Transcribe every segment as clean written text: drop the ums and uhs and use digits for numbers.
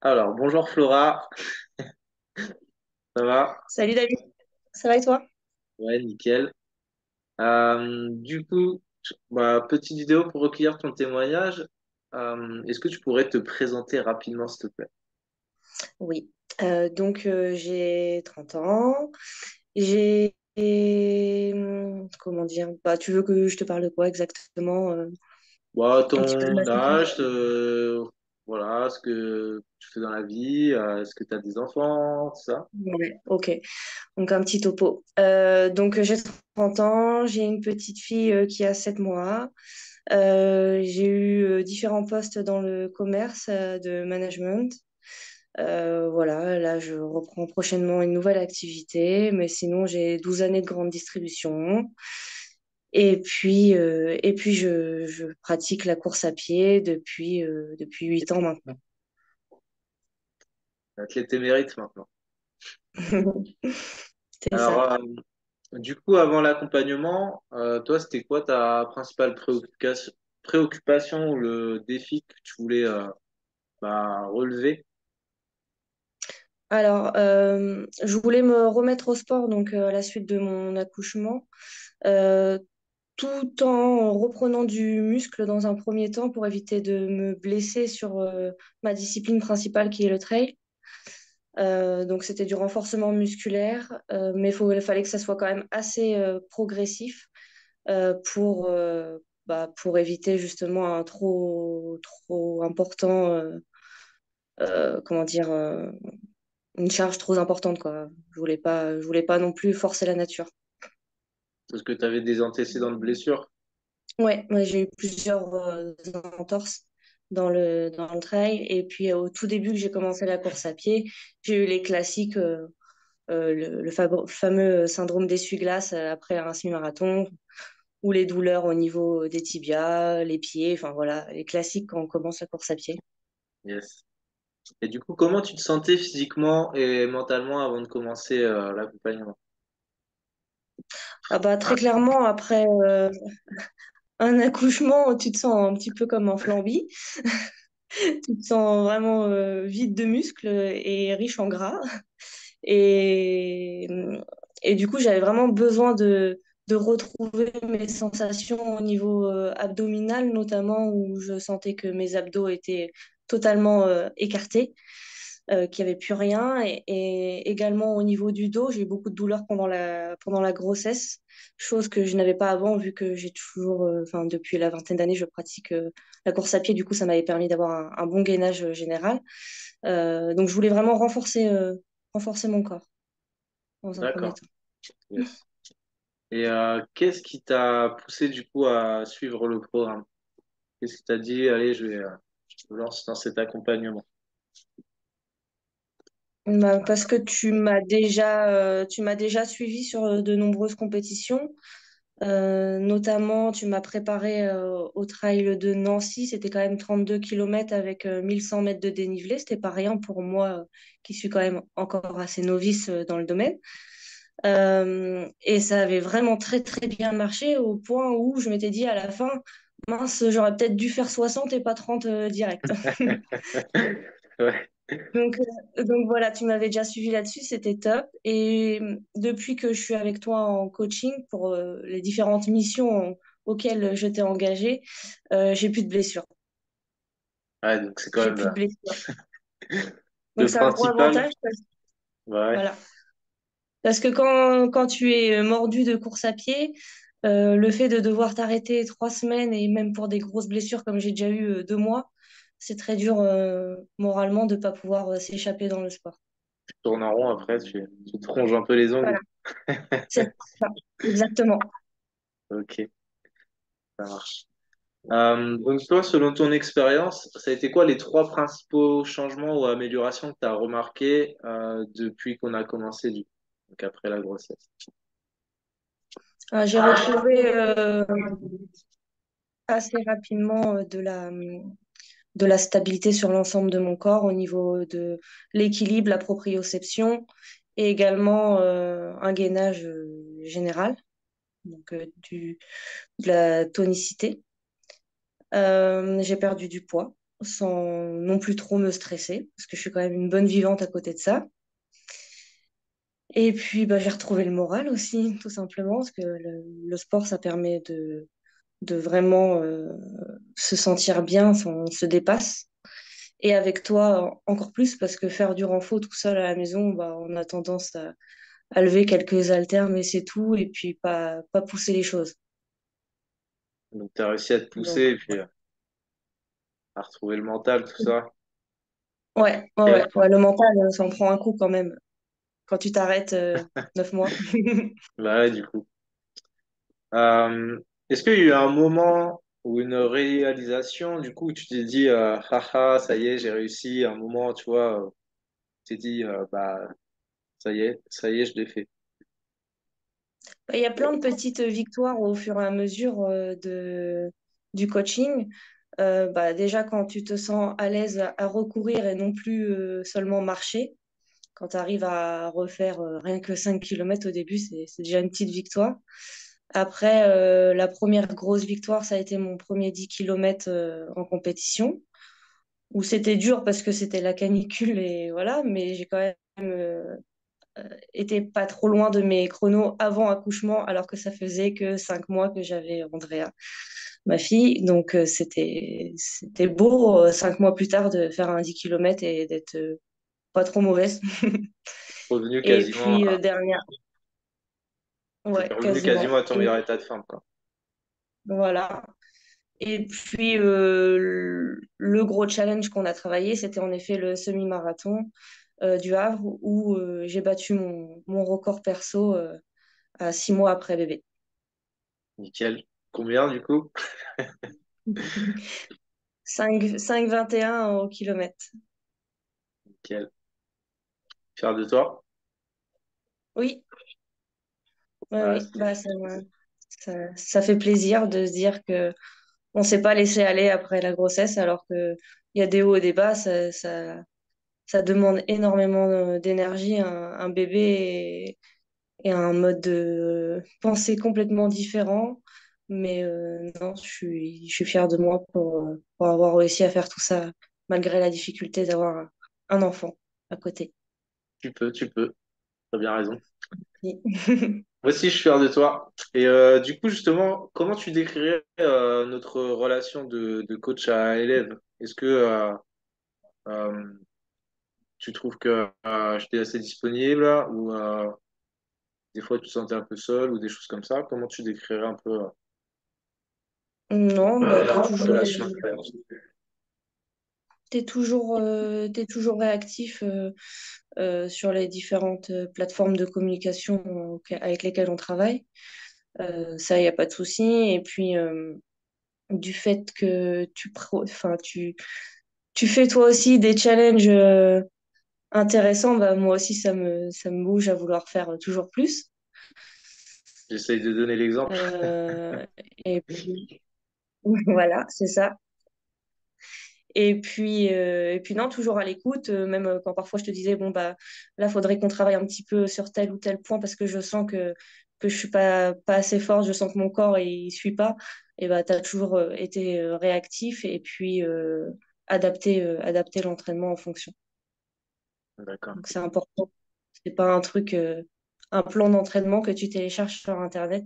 Alors, bonjour Flora, ça va? Salut David, ça va et toi? Ouais, nickel. Petite vidéo pour recueillir ton témoignage. Est-ce que tu pourrais te présenter rapidement, s'il te plaît? Oui. J'ai 30 ans. J'ai comment dire? Bah tu veux que je te parle de quoi exactement? Bon, Un petit peu de ma ton âge, situation. voilà, ce que tu fais dans la vie, est-ce que tu as des enfants, tout ça? Ouais, ok. Donc un petit topo. J'ai 30 ans, j'ai une petite fille qui a 7 mois. J'ai eu différents postes dans le commerce de management. Voilà, là, je reprends prochainement une nouvelle activité, mais sinon, j'ai 12 années de grande distribution. Je pratique la course à pied depuis 8 ans maintenant. Athlète émérite maintenant. C'est ça. Alors, du coup, avant l'accompagnement, toi, c'était quoi ta principale préoccupation ou le défi que tu voulais relever? Je voulais me remettre au sport à la suite de mon accouchement, euh, tout en reprenant du muscle dans un premier temps pour éviter de me blesser sur ma discipline principale qui est le trail. Donc c'était du renforcement musculaire, il fallait que ça soit quand même assez progressif pour éviter justement un trop important, comment dire, une charge trop importante, quoi. Je voulais pas non plus forcer la nature. Parce que tu avais des antécédents de blessures. Ouais, j'ai eu plusieurs entorses dans le trail. Et puis au tout début que j'ai commencé la course à pied, j'ai eu les classiques. Fameux syndrome d'essuie-glace après un semi-marathon, ou les douleurs au niveau des tibias, les pieds, enfin voilà, les classiques quand on commence la course à pied. Yes. Et du coup, comment tu te sentais physiquement et mentalement avant de commencer l'accompagnement? Ah bah très clairement, après un accouchement, tu te sens un petit peu comme un flambi. Tu te sens vraiment vide de muscles et riche en gras. Et, et du coup, j'avais vraiment besoin de retrouver mes sensations au niveau abdominal, notamment où je sentais que mes abdos étaient totalement écartés, qu'il n'y avait plus rien. Et également au niveau du dos, j'ai eu beaucoup de douleurs pendant la grossesse, chose que je n'avais pas avant, vu que j'ai toujours, enfin, depuis la vingtaine d'années, je pratique la course à pied. Du coup, ça m'avait permis d'avoir un bon gainage général. Donc, je voulais vraiment renforcer mon corps dans un premier D'accord. temps. Yes. Et qu'est-ce qui t'a poussé du coup à suivre le programme? Qu'est-ce qui t'a dit, allez, je me lance dans cet accompagnement? Bah, parce que tu m'as déjà suivi sur de nombreuses compétitions. Notamment, tu m'as préparé au trail de Nancy. C'était quand même 32 kilomètres avec 1100 mètres de dénivelé. C'était pas rien pour moi, qui suis quand même encore assez novice dans le domaine. Et ça avait vraiment très, très bien marché au point où je m'étais dit à la fin, mince, j'aurais peut-être dû faire 60 et pas 30 direct. Ouais, Donc voilà, tu m'avais déjà suivi là-dessus, c'était top. Et depuis que je suis avec toi en coaching pour les différentes missions auxquelles je t'ai engagée, j'ai plus de blessures. ouais, donc c'est quand J'ai même plus de blessures. le Donc c'est un gros principal. avantage Ouais, voilà. Parce que quand tu es mordu de course à pied, le fait de devoir t'arrêter 3 semaines et même pour des grosses blessures comme j'ai déjà eu 2 mois, c'est très dur moralement de ne pas pouvoir s'échapper dans le sport. tu tournes en rond après, tu te ronges un peu les ongles. Voilà, c'est ça, exactement. Ok, ça marche. Donc toi, selon ton expérience, ça a été quoi les trois principaux changements ou améliorations que tu as remarqué depuis qu'on a commencé donc après la grossesse? J'ai retrouvé assez rapidement de la stabilité sur l'ensemble de mon corps au niveau de l'équilibre, la proprioception et également un gainage général, de la tonicité. J'ai perdu du poids. sans non plus trop me stresser, parce que je suis quand même une bonne vivante à côté de ça. Et puis, bah, j'ai retrouvé le moral aussi, tout simplement, parce que le sport, ça permet de vraiment se sentir bien, on se dépasse. Et avec toi, encore plus, parce que faire du renfort tout seul à la maison, bah, on a tendance à lever quelques haltères, mais c'est tout, et puis pas pousser les choses. Donc, tu as réussi à te pousser Donc, et puis à retrouver le mental, tout ça. ouais, le mental, ça en prend un coup quand même, quand tu t'arrêtes 9 mois. Bah ouais, du coup. Euh, Est-ce qu'il y a eu un moment ou une réalisation, du coup, où tu t'es dit, haha, ça y est, j'ai réussi, un moment, tu vois, tu t'es dit, bah, ça y est, je l'ai fait. Il y a plein de petites victoires au fur et à mesure du coaching. Bah, déjà, quand tu te sens à l'aise à recourir et non plus seulement marcher, quand tu arrives à refaire rien que 5 kilomètres au début, c'est déjà une petite victoire. Après, la première grosse victoire, ça a été mon premier 10 kilomètres en compétition, où c'était dur parce que c'était la canicule et voilà, mais j'ai quand même été pas trop loin de mes chronos avant accouchement, alors que ça faisait que 5 mois que j'avais Andrea, ma fille. Donc, c'était beau, 5 mois plus tard, de faire un 10 kilomètres et d'être pas trop mauvaise. Revenu Et quasiment puis, à, dernière, T'étais ouais, revenu quasiment. quasiment à ton Et meilleur état de forme, quoi. voilà. Et puis, le gros challenge qu'on a travaillé, c'était en effet le semi-marathon du Havre, où j'ai battu mon record perso à 6 mois après bébé. Nickel. Combien, du coup? 5,21 au kilomètre. Nickel. Fier de toi? Oui, oui, Ouais, oui. Bah, ça fait plaisir de se dire que on s'est pas laissé aller après la grossesse, alors que il y a des hauts et des bas. Ça demande énormément d'énergie, un bébé et un mode de pensée complètement différent. Mais non, je suis fière de moi pour avoir réussi à faire tout ça, malgré la difficulté d'avoir un enfant à côté. tu peux. T'as bien raison. Oui. Moi aussi, je suis fier de toi. Et du coup, justement, comment tu décrirais notre relation de coach à élève? Est-ce que euh, tu trouves que j'étais assez disponible ou des fois tu te sentais un peu seul ou des choses comme ça? Comment tu décrirais un peu Non, bah, la relation? t'es toujours réactif sur les différentes plateformes de communication avec lesquelles on travaille. Ça, il n'y a pas de souci. Et puis, du fait que enfin, tu fais toi aussi des challenges intéressants, bah, moi aussi, ça me bouge à vouloir faire toujours plus. J'essaye de donner l'exemple. Euh, et puis, voilà, c'est ça. Et puis non, toujours à l'écoute, même quand parfois je te disais, bon, bah, là, faudrait qu'on travaille un petit peu sur tel ou tel point parce que je sens que je suis pas assez forte, je sens que mon corps, il suit pas. Et bah, tu as toujours été réactif et puis adapter l'entraînement en fonction. D'accord. Donc, c'est important. C'est pas un truc, un plan d'entraînement que tu télécharges sur Internet.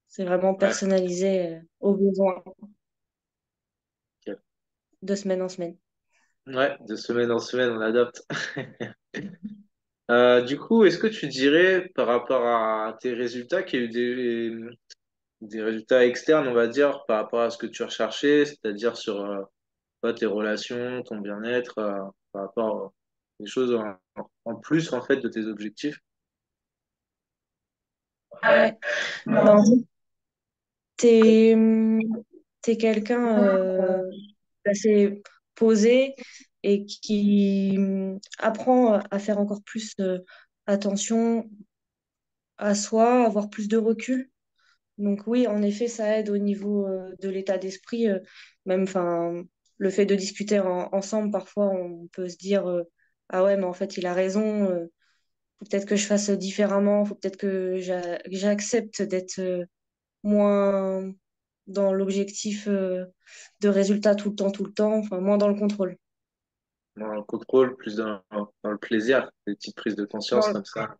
C'est vraiment Ouais. personnalisé aux besoins Ok. de semaine en semaine. Ouais, de semaine en semaine, on adapte. Du coup, est-ce que tu dirais, par rapport à tes résultats, qu'il y a eu des résultats externes, on va dire, par rapport à ce que tu recherchais, c'est-à-dire sur pas tes relations, ton bien-être, par rapport à des choses en plus, en fait, de tes objectifs? Ouais. Ben, t'es, hum, t'es quelqu'un d'assez posé et qui apprend à faire encore plus attention à soi, avoir plus de recul. Donc oui, en effet, ça aide au niveau de l'état d'esprit. Même, enfin, le fait de discuter ensemble, parfois, on peut se dire, ah ouais, mais en fait, il a raison. Faut peut-être que je fasse différemment. Faut peut-être que j'accepte d'être moins. dans l'objectif de résultat tout le temps, enfin, moins dans le contrôle. Dans le contrôle, plus dans le plaisir, des petites prises de conscience Dans comme ça.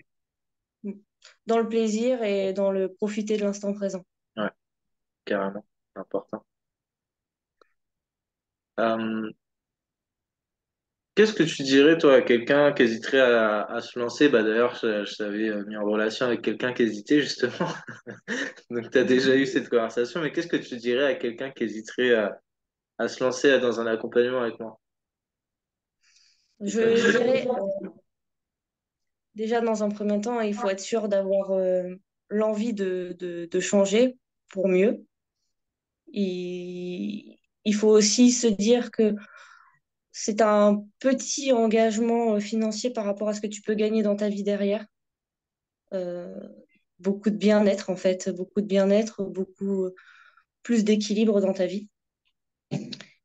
dans le plaisir et dans le profiter de l'instant présent. Ouais, carrément, c'est important. Euh, Qu'est-ce que tu dirais, toi, à quelqu'un qui hésiterait à se lancer? Bah, d'ailleurs, je t'avais mis en relation avec quelqu'un qui hésitait, justement. Donc, tu as déjà eu cette conversation, mais qu'est-ce que tu dirais à quelqu'un qui hésiterait à se lancer dans un accompagnement avec moi? Quelqu'un Je dirais, déjà, dans un premier temps, il faut être sûr d'avoir l'envie de changer pour mieux. Il faut aussi se dire que c'est un petit engagement financier par rapport à ce que tu peux gagner dans ta vie derrière. Euh, Beaucoup de bien-être, en fait, beaucoup de bien-être, beaucoup plus d'équilibre dans ta vie.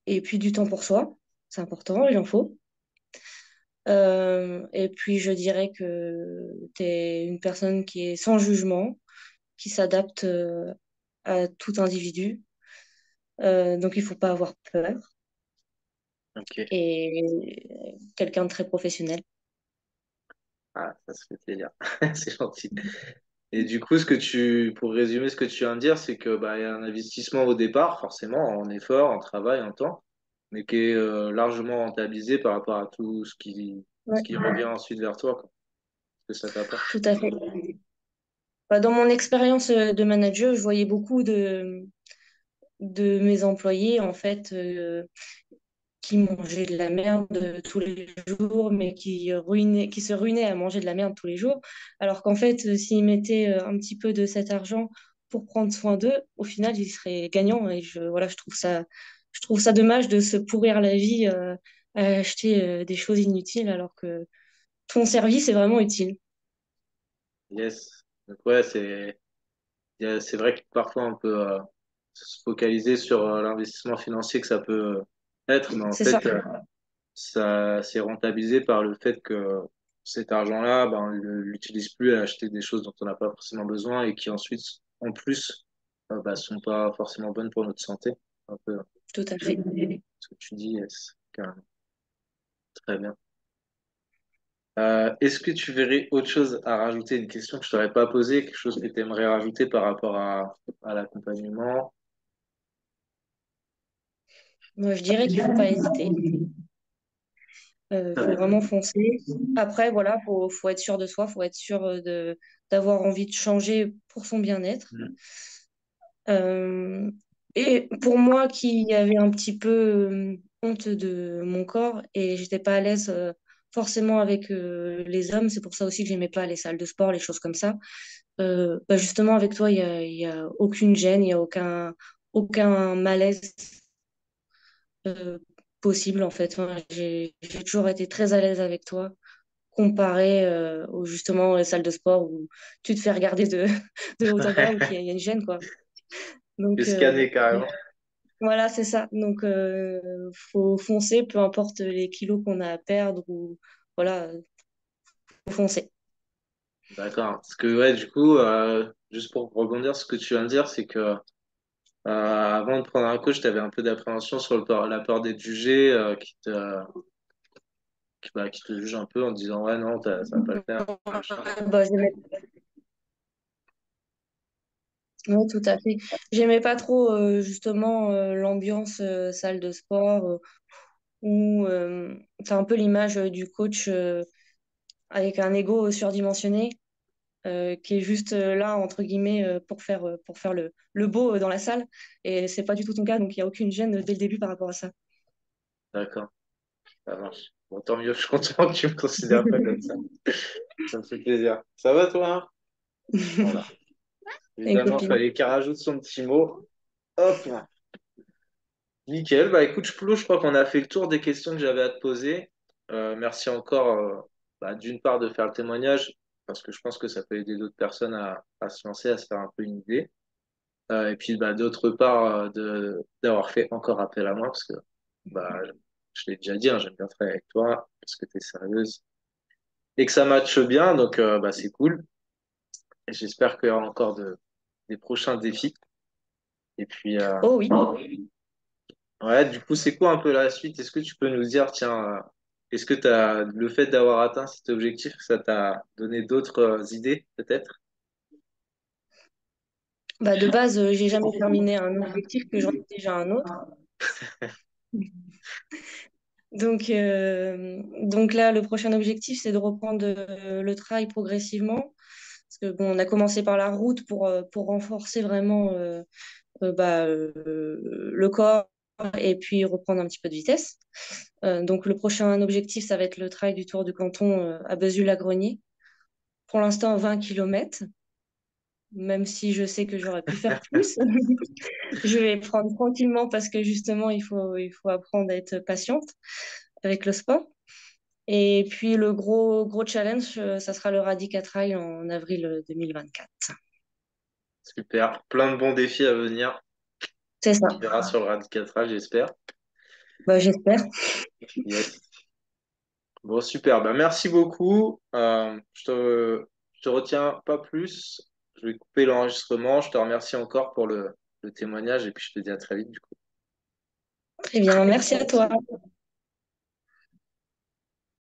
Et puis du temps pour soi, c'est important, il en faut. Et puis je dirais que tu es une personne qui est sans jugement, qui s'adapte à tout individu. Donc il faut pas avoir peur. Ok. Et quelqu'un de très professionnel. Ah, ça se fait plaisir. C'est gentil. Et du coup, pour résumer ce que tu viens de dire, c'est que bah, il y a un investissement au départ, forcément, en effort, en travail, en temps, mais qui est largement rentabilisé par rapport à tout ce Ouais, qui revient ensuite vers toi, quoi, ce que ça t'apporte. tout à fait. Bah, dans mon expérience de manager, je voyais beaucoup de mes employés, en fait, qui mangeaient de la merde tous les jours, mais qui se ruinaient à manger de la merde tous les jours. Alors qu'en fait, s'ils mettaient un petit peu de cet argent pour prendre soin d'eux, au final, ils seraient gagnants. Et voilà, je trouve ça dommage de se pourrir la vie à acheter des choses inutiles, alors que ton service est vraiment utile. Yes. Donc ouais, c'est vrai que parfois on peut se focaliser sur l'investissement financier que ça peut être, mais en C'est ça, fait, ça c'est rentabilisé par le fait que cet argent-là, ben, on ne l'utilise plus à acheter des choses dont on n'a pas forcément besoin et qui ensuite, en plus, bah, sont pas forcément bonnes pour notre santé. Un peu tout à fait. ce que tu dis, yes, carrément. Très bien. Est-ce que tu verrais autre chose à rajouter, une question que je t'aurais pas posée, quelque chose que tu aimerais rajouter par rapport à l'accompagnement? Moi, je dirais qu'il faut pas hésiter. Très Faut bien. vraiment foncer. Après, voilà, faut être sûr de soi, faut être sûr d'avoir envie de changer pour son bien-être. Mm. Euh, et pour moi qui avait un petit peu honte de mon corps et j'étais pas à l'aise forcément avec les hommes, c'est pour ça aussi que j'aimais pas les salles de sport, les choses comme ça. Bah justement, avec toi, il y a aucune gêne, il y a aucun malaise euh, possible en fait. Enfin, j'ai toujours été très à l'aise avec toi comparé aux justement les salles de sport où tu te fais regarder de haut en bas ou qu'il y a une gêne quoi. Je Donc vais scanner carrément. voilà, c'est ça. Donc faut foncer, peu importe les kilos qu'on a à perdre ou voilà, faut foncer. D'accord. Parce que ouais, du coup, juste pour rebondir sur ce que tu viens de dire, c'est que avant de prendre un coach, tu avais un peu d'appréhension sur la peur d'être jugé, qui te juge un peu en te disant ouais non, ça va pas le faire, machin. Bah, ouais, tout à fait. J'aimais pas trop justement l'ambiance salle de sport où c'est un peu l'image du coach avec un ego surdimensionné qui est juste là entre guillemets pour faire le beau dans la salle et c'est pas du tout ton cas donc il y a aucune gêne dès le début par rapport à ça. D'accord, ça marche. Bon, tant mieux, je suis content que tu me considères pas comme ça. Ça me fait plaisir. Ça va toi, hein? Voilà. Et une Évidemment, copine. fallait qu'elle rajoute son petit mot. Hop là. Nickel. Bah écoute, Flo, je crois qu'on a fait le tour des questions que j'avais à te poser. Merci encore, bah, d'une part, de faire le témoignage, parce que je pense que ça peut aider d'autres personnes à se lancer, à se faire un peu une idée. Et puis, bah, d'autre part, d'avoir fait encore appel à moi, parce que bah, je l'ai déjà dit, hein, j'aime bien travailler avec toi, parce que tu es sérieuse et que ça matche bien, donc bah, c'est cool. Et j'espère qu'il y aura encore des prochains défis. Et puis, Oh oui. ouais, du coup, c'est quoi un peu la suite? Est-ce que tu peux nous dire, tiens, est-ce que t'as, le fait d'avoir atteint cet objectif, ça t'a donné d'autres idées, peut-être? Bah, de base, j'ai jamais terminé un objectif que j'en ai déjà un autre. Donc là, le prochain objectif, c'est de reprendre le trail progressivement. Parce que bon, on a commencé par la route pour renforcer vraiment le corps et puis reprendre un petit peu de vitesse. Donc le prochain objectif, ça va être le trail du Tour du Canton à Vesoul-la-Grenier. Pour l'instant, 20 kilomètres, même si je sais que j'aurais pu faire plus. Je vais prendre tranquillement parce que justement, il faut apprendre à être patiente avec le sport. Et puis le gros challenge, ça sera le Radica Trail en avril 2024. Super. Plein de bons défis à venir. C'est ça. On verra sur le Radical, j'espère. Bah, j'espère. Yes. Bon, super. Ben, merci beaucoup. Je te retiens pas plus. Je vais couper l'enregistrement. Je te remercie encore pour le témoignage et puis je te dis à très vite, du coup. Très bien. Merci à toi.